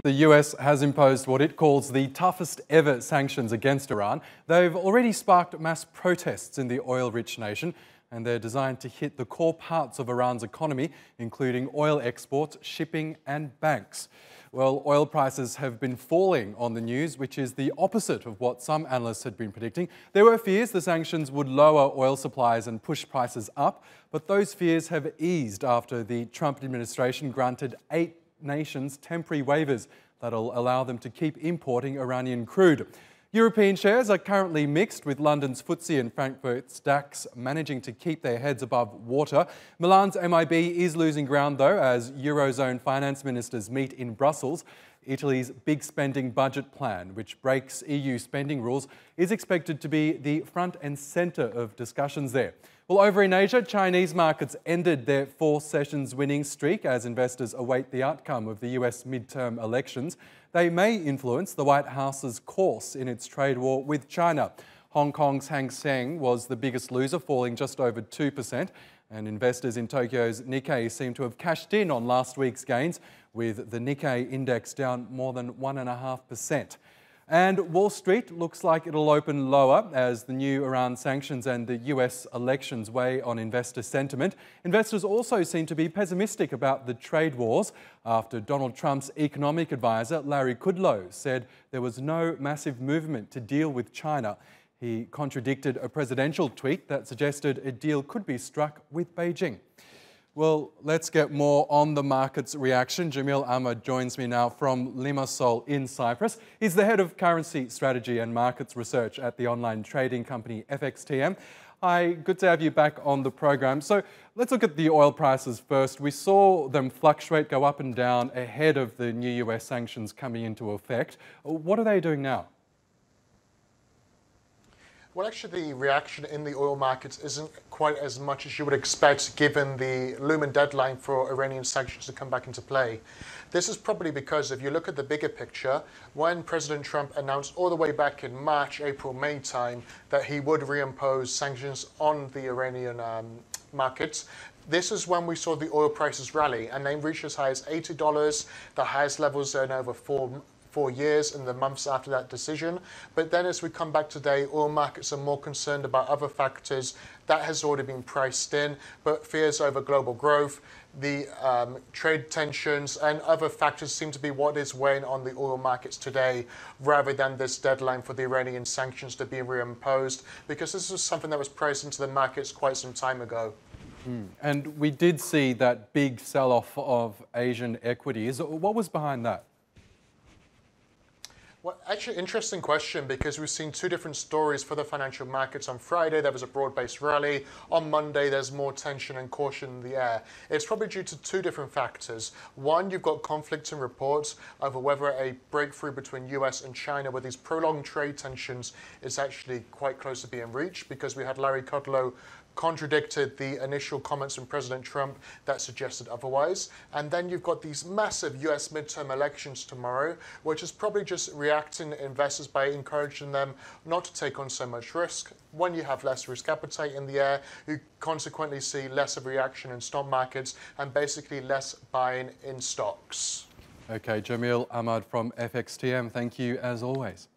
The US has imposed what it calls the toughest ever sanctions against Iran. They've already sparked mass protests in the oil-rich nation, and they're designed to hit the core parts of Iran's economy, including oil exports, shipping and banks. Well, oil prices have been falling on the news, which is the opposite of what some analysts had been predicting. There were fears the sanctions would lower oil supplies and push prices up, but those fears have eased after the Trump administration granted 8 nations temporary waivers that'll allow them to keep importing Iranian crude. European shares are currently mixed, with London's Fxtm and Frankfurt's DAX managing to keep their heads above water. Milan's MIB is losing ground though, as Eurozone finance ministers meet in Brussels. Italy's big spending budget plan, which breaks EU spending rules, is expected to be the front and centre of discussions there. Well, over in Asia, Chinese markets ended their 4 sessions winning streak as investors await the outcome of the US midterm elections. They may influence the White House's course in its trade war with China. Hong Kong's Hang Seng was the biggest loser, falling just over 2%, and investors in Tokyo's Nikkei seem to have cashed in on last week's gains, with the Nikkei index down more than 1.5%. And Wall Street looks like it'll open lower as the new Iran sanctions and the US elections weigh on investor sentiment. Investors also seem to be pessimistic about the trade wars after Donald Trump's economic advisor, Larry Kudlow, said there was no massive movement to deal with China. He contradicted a presidential tweet that suggested a deal could be struck with Beijing. Well, let's get more on the market's reaction. Jameel Ahmad joins me now from Limassol in Cyprus. He's the head of currency strategy and markets research at the online trading company Fxtm. Hi, good to have you back on the program. So let's look at the oil prices first. We saw them fluctuate, go up and down ahead of the new US sanctions coming into effect. What are they doing now? Well, actually, the reaction in the oil markets isn't quite as much as you would expect given the looming deadline for Iranian sanctions to come back into play. This is probably because if you look at the bigger picture, when President Trump announced all the way back in March, April, May time that he would reimpose sanctions on the Iranian markets, this is when we saw the oil prices rally, and they reached as high as $80, the highest levels in over 4 years in the months after that decision. But then as we come back today, oil markets are more concerned about other factors that has already been priced in, but fears over global growth, the trade tensions and other factors seem to be what is weighing on the oil markets today, rather than this deadline for the Iranian sanctions to be reimposed, because this was something that was priced into the markets quite some time ago. And we did see that big sell-off of Asian equities. What was behind that? Well, actually, interesting question, because we've seen 2 different stories for the financial markets. On Friday, there was a broad-based rally. On Monday, there's more tension and caution in the air. It's probably due to 2 different factors. One, you've got conflicting reports over whether a breakthrough between US and China with these prolonged trade tensions is actually quite close to being reached, because we had Larry Kudlow contradicted the initial comments from President Trump that suggested otherwise. And then you've got these massive US midterm elections tomorrow, which is probably just reacting to investors by encouraging them not to take on so much risk. When you have less risk appetite in the air, you consequently see less of reaction in stock markets and basically less buying in stocks. Okay, Jameel Ahmad from Fxtm, thank you as always.